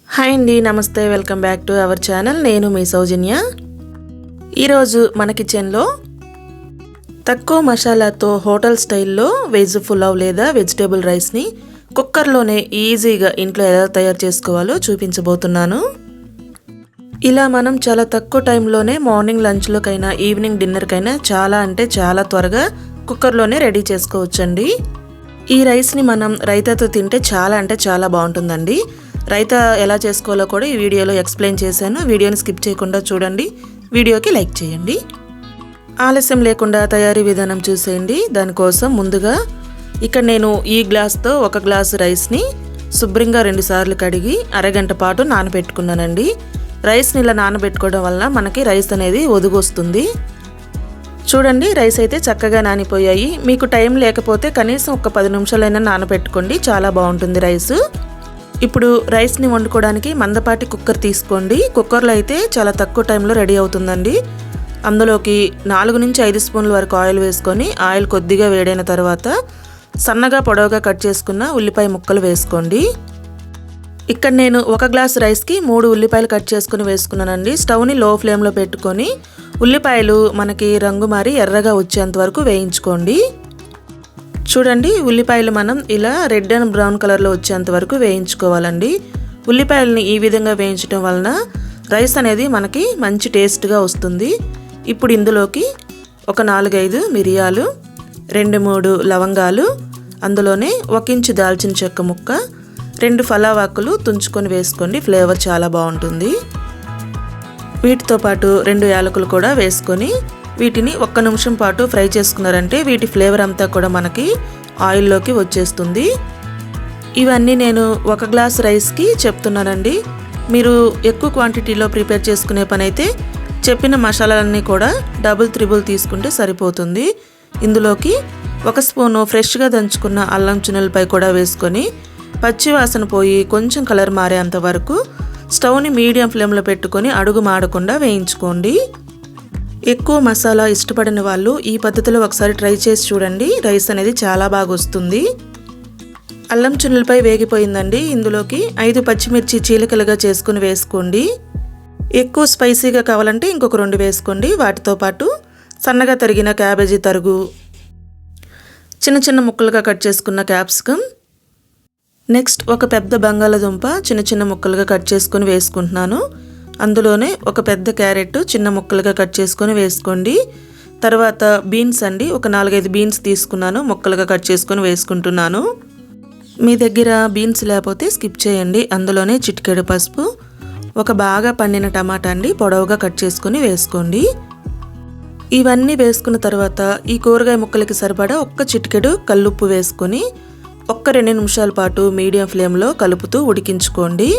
Hi అండి, నమస్తే. Welcome back to our channel. నేను మీ సౌజన్య. ఈరోజు మన కిచెన్లో తక్కువ మసాలాతో హోటల్ స్టైల్లో వెజ్ పులావ్ లేదా వెజిటేబుల్ రైస్ని కుక్కర్లోనే ఈజీగా ఇంట్లో ఎలా తయారు చేసుకోవాలో చూపించబోతున్నాను. ఇలా మనం చాలా తక్కువ టైంలోనే మార్నింగ్ లంచ్లోకైనా ఈవినింగ్ డిన్నర్కైనా చాలా త్వరగా కుక్కర్లోనే రెడీ చేసుకోవచ్చండి. ఈ రైస్ని మనం రైతాతో తింటే చాలా బాగుంటుందండి. రైతా ఎలా చేసుకోవాలో కూడా ఈ వీడియోలో ఎక్స్ప్లెయిన్ చేశాను. వీడియోని స్కిప్ చేయకుండా చూడండి. వీడియోకి లైక్ చేయండి. ఆలస్యం లేకుండా తయారీ విధానం చూసేయండి. దానికోసం ముందుగా ఇక్కడ నేను ఈ గ్లాస్తో 1 గ్లాసు రైస్ని శుభ్రంగా 2 సార్లు కడిగి అరగంట పాటు నానబెట్టుకున్నానండి. రైస్ని ఇలా నానబెట్టుకోవడం వల్ల మనకి రైస్ అనేది ఒదుగొస్తుంది. చూడండి, రైస్ అయితే చక్కగా నానిపోయాయి. మీకు టైం లేకపోతే కనీసం ఒక 10 నిమిషాలైనా నానబెట్టుకోండి, చాలా బాగుంటుంది రైసు. ఇప్పుడు రైస్ని వండుకోవడానికి మందపాటి కుక్కర్ తీసుకోండి. కుక్కర్లో అయితే చాలా తక్కువ టైంలో రెడీ అవుతుందండి. అందులోకి 4 నుంచి 5 స్పూన్ల వరకు ఆయిల్ వేసుకొని ఆయిల్ కొద్దిగా వేడైన తర్వాత సన్నగా పొడవుగా కట్ చేసుకున్న ఉల్లిపాయ ముక్కలు వేసుకోండి. ఇక్కడ నేను 1 గ్లాస్ రైస్కి 3 ఉల్లిపాయలు కట్ చేసుకుని వేసుకున్నానండి. స్టవ్ని లో ఫ్లేమ్లో పెట్టుకొని ఉల్లిపాయలు మనకి రంగు మారి ఎర్రగా వచ్చేంత వరకు వేయించుకోండి. చూడండి, ఉల్లిపాయలు మనం ఇలా రెడ్ అండ్ బ్రౌన్ కలర్లో వచ్చేంత వరకు వేయించుకోవాలండి. ఉల్లిపాయలని ఈ విధంగా వేయించడం వలన రైస్ అనేది మనకి మంచి టేస్ట్గా వస్తుంది. ఇప్పుడు ఇందులోకి ఒక 4-5 మిరియాలు, 2-3 లవంగాలు, అందులోనే 1 ఇంచు దాల్చిన చెక్క ముక్క, 2 ఫలావాకులు తుంచుకొని వేసుకోండి. ఫ్లేవర్ చాలా బాగుంటుంది. వీటితో పాటు 2 యాలకులు కూడా వేసుకొని వీటిని 1 నిమిషం పాటు ఫ్రై చేసుకున్నారంటే వీటి ఫ్లేవర్ అంతా కూడా మనకి ఆయిల్లోకి వచ్చేస్తుంది. ఇవన్నీ నేను 1 గ్లాస్ రైస్కి చెప్తున్నానండి. మీరు ఎక్కువ క్వాంటిటీలో ప్రిపేర్ చేసుకునే పని అయితే చెప్పిన మసాలాలన్నీ కూడా డబుల్ త్రిబుల్ తీసుకుంటే సరిపోతుంది. ఇందులోకి 1 స్పూను ఫ్రెష్గా దంచుకున్న అల్లం చిన్నులపై కూడా వేసుకొని పచ్చివాసన పోయి కొంచెం కలర్ మారేంత వరకు స్టవ్ని మీడియం ఫ్లేమ్లో పెట్టుకొని అడుగు మాడకుండా వేయించుకోండి. ఎక్కువ మసాలా ఇష్టపడిన వాళ్ళు ఈ పద్ధతిలో ఒకసారి ట్రై చేసి చూడండి. రైస్ అనేది చాలా బాగా వస్తుంది. అల్లం చిన్నులపై వేగిపోయిందండి. ఇందులోకి 5 పచ్చిమిర్చి చీలికలుగా చేసుకుని వేసుకోండి. ఎక్కువ స్పైసీగా కావాలంటే ఇంకొక 2 వేసుకోండి. వాటితో పాటు సన్నగా తరిగిన క్యాబేజీ తరుగు, చిన్న ముక్కలుగా కట్ చేసుకున్న క్యాప్సికమ్, నెక్స్ట్ ఒక పెద్ద బంగాళదుంప చిన్న ముక్కలుగా కట్ చేసుకుని వేసుకుంటున్నాను. అందులోనే ఒక పెద్ద క్యారెట్ చిన్న ముక్కలుగా కట్ చేసుకొని వేసుకోండి. తర్వాత బీన్స్ అండి, ఒక 4-5 బీన్స్ తీసుకున్నాను, ముక్కలుగా కట్ చేసుకొని వేసుకుంటున్నాను. మీ దగ్గర బీన్స్ లేకపోతే స్కిప్ చేయండి. అందులోనే చిటికెడు పసుపు, ఒక బాగా పండిన టమాటా అండి పొడవుగా కట్ చేసుకొని వేసుకోండి. ఇవన్నీ వేసుకున్న తర్వాత ఈ కూరగాయ ముక్కలకి సరిపడా 1 చిటికెడు కల్లుప్పు వేసుకొని 1-2 నిమిషాల పాటు మీడియం ఫ్లేమ్లో కలుపుతూ ఉడికించుకోండి.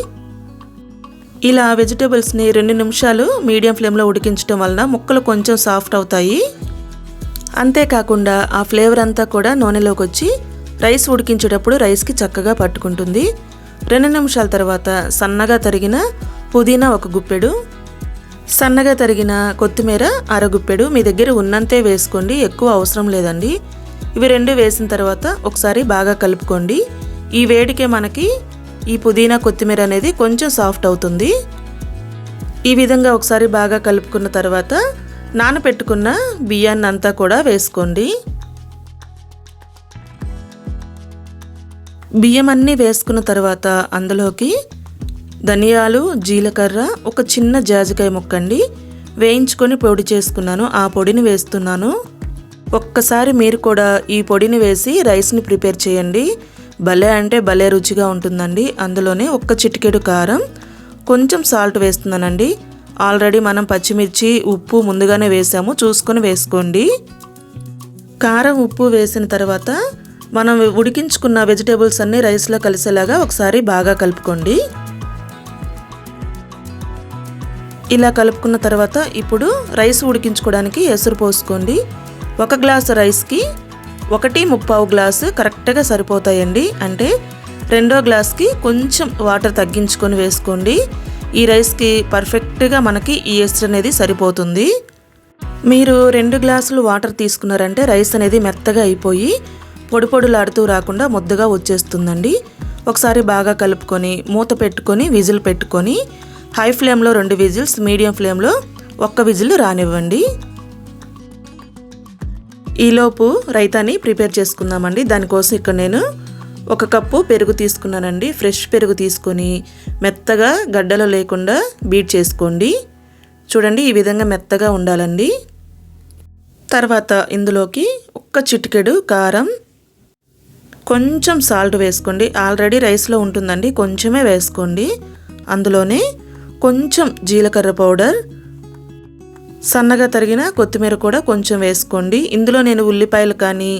ఇలా వెజిటేబుల్స్ని 2 నిమిషాలు మీడియం ఫ్లేమ్లో ఉడికించడం వలన ముక్కలు కొంచెం సాఫ్ట్ అవుతాయి. అంతేకాకుండా ఆ ఫ్లేవర్ అంతా కూడా నూనెలోకి వచ్చి రైస్ ఉడికించేటప్పుడు రైస్కి చక్కగా పట్టుకుంటుంది. 2 నిమిషాల తర్వాత సన్నగా తరిగిన పుదీనా 1 గుప్పెడు, సన్నగా తరిగిన కొత్తిమీర 1/2 గుప్పెడు, మీ దగ్గర ఉన్నంతే వేసుకోండి, ఎక్కువ అవసరం లేదండి. ఇవి 2 వేసిన తర్వాత ఒకసారి బాగా కలుపుకోండి. ఈ వేడికే మనకి ఈ పుదీనా కొత్తిమీర అనేది కొంచెం సాఫ్ట్ అవుతుంది. ఈ విధంగా ఒకసారి బాగా కలుపుకున్న తర్వాత నానబెట్టుకున్న బియ్యాన్ని అంతా కూడా వేసుకోండి. బియ్యం అన్నీ వేసుకున్న తర్వాత అందులోకి ధనియాలు, జీలకర్ర, ఒక చిన్న జాజికాయ ముక్కండి వేయించుకొని పొడి చేసుకున్నాను, ఆ పొడిని వేస్తున్నాను. ఒక్కసారి మీరు కూడా ఈ పొడిని వేసి రైస్ని ప్రిపేర్ చేయండి. భలే రుచిగా ఉంటుందండి. అందులోనే 1 చిటికెడు కారం, కొంచెం సాల్ట్ వేస్తున్నానండి. ఆల్రెడీ మనం పచ్చిమిర్చి, ఉప్పు ముందుగానే వేసాము, చూసుకొని వేసుకోండి. కారం, ఉప్పు వేసిన తర్వాత మనం ఉడికించుకున్న వెజిటేబుల్స్ అన్నీ రైస్లో కలిసేలాగా ఒకసారి బాగా కలుపుకోండి. ఇలా కలుపుకున్న తర్వాత ఇప్పుడు రైస్ ఉడికించుకోవడానికి ఎసురు పోసుకోండి. 1 గ్లాసు రైస్కి 1.25 గ్లాసు కరెక్ట్గా సరిపోతాయండి. అంటే 2వ గ్లాస్కి కొంచెం వాటర్ తగ్గించుకొని వేసుకోండి. ఈ రైస్కి పర్ఫెక్ట్గా మనకి ఈ ఎసురు అనేది సరిపోతుంది. మీరు 2 గ్లాసులు వాటర్ తీసుకున్నారంటే రైస్ అనేది మెత్తగా అయిపోయి పొడి పొడులాడుతూ రాకుండా ముద్దగా వచ్చేస్తుందండి. ఒకసారి బాగా కలుపుకొని మూత పెట్టుకొని విజిల్ పెట్టుకొని హై ఫ్లేమ్లో 2 విజిల్స్, మీడియం ఫ్లేమ్లో 1 విజిల్ రానివ్వండి. ఈలోపు రైతాని ప్రిపేర్ చేసుకుందామండి. దానికోసం ఇక్కడ నేను 1 కప్పు పెరుగు తీసుకున్నానండి. ఫ్రెష్ పెరుగు తీసుకొని మెత్తగా గడ్డలు లేకుండా బీట్ చేసుకోండి. చూడండి, ఈ విధంగా మెత్తగా ఉండాలండి. తర్వాత ఇందులోకి 1 చిటికెడు కారం, కొంచెం సాల్ట్ వేసుకోండి. ఆల్రెడీ రైస్లో ఉంటుందండి, కొంచెమే వేసుకోండి. అందులోనే కొంచెం జీలకర్ర పౌడర్, సన్నగా తరిగిన కొత్తిమీర కూడా కొంచెం వేసుకోండి. ఇందులో నేను ఉల్లిపాయలు కానీ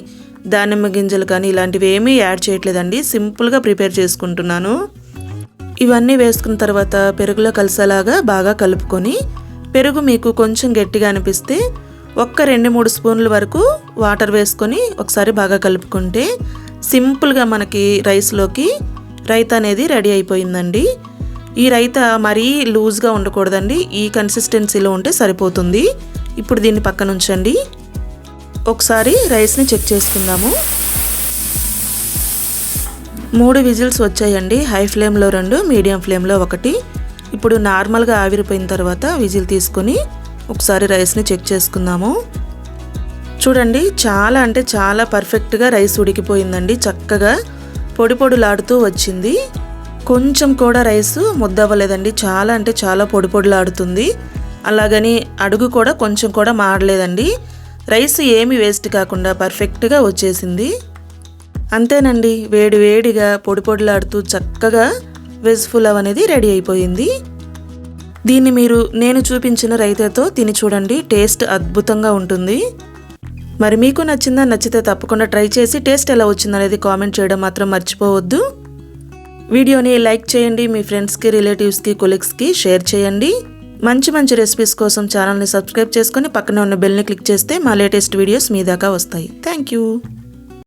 దానిమ్మ గింజలు కానీ ఇలాంటివి ఏమీ యాడ్ చేయట్లేదండి, సింపుల్గా ప్రిపేర్ చేసుకుంటున్నాను. ఇవన్నీ వేసుకున్న తర్వాత పెరుగులో కలిసేలాగా బాగా కలుపుకొని, పెరుగు మీకు కొంచెం గట్టిగా అనిపిస్తే 2-3 స్పూన్ల వరకు వాటర్ వేసుకొని ఒకసారి బాగా కలుపుకుంటే సింపుల్గా మనకి రైస్లోకి రైతా అనేది రెడీ అయిపోయిందండి. ఈ రైతా మరీ లూజ్గా ఉండకూడదండి, ఈ కన్సిస్టెన్సీలో ఉంటే సరిపోతుంది. ఇప్పుడు దీన్ని పక్కన ఉంచండి. ఒకసారి రైస్ని చెక్ చేసుకుందాము. 3 విజిల్స్ వచ్చాయండి. హై ఫ్లేమ్లో 2, మీడియం ఫ్లేమ్లో 1. ఇప్పుడు నార్మల్గా ఆవిరిపోయిన తర్వాత విజిల్ తీసుకొని ఒకసారి రైస్ని చెక్ చేసుకుందాము. చూడండి, చాలా అంటే చాలా పర్ఫెక్ట్గా రైస్ ఉడికిపోయిందండి. చక్కగా పొడి పొడిలాడుతూ వచ్చింది. కొంచెం కూడా రైస్ ముద్దవ్వలేదండి, చాలా అంటే చాలా పొడి పొడిలాడుతుంది. అలాగని అడుగు కూడా కొంచెం కూడా మాడలేదండి. రైస్ ఏమి వేస్ట్ కాకుండా పర్ఫెక్ట్గా వచ్చేసింది. అంతేనండి, వేడి వేడిగా పొడి పొడిలాడుతూ చక్కగా వెజ్ పులావ్ అనేది రెడీ అయిపోయింది. దీన్ని మీరు నేను చూపించిన రైతాతో తిని చూడండి, టేస్ట్ అద్భుతంగా ఉంటుంది. మరి మీకు నచ్చిందా? నచ్చితే తప్పకుండా ట్రై చేసి టేస్ట్ ఎలా వచ్చిందనేది కామెంట్ చేయడం మాత్రం మర్చిపోవద్దు. వీడియోని లైక్ చేయండి, మీ ఫ్రెండ్స్కి, రిలేటివ్స్కి, కొలీగ్స్కి షేర్ చేయండి. మంచి మంచి రెసిపీస్ కోసం ఛానల్ని సబ్స్క్రైబ్ చేసుకొని పక్కనే ఉన్న బెల్ని క్లిక్ చేస్తే మా లేటెస్ట్ వీడియోస్ మీ దాకా వస్తాయి. Thank you.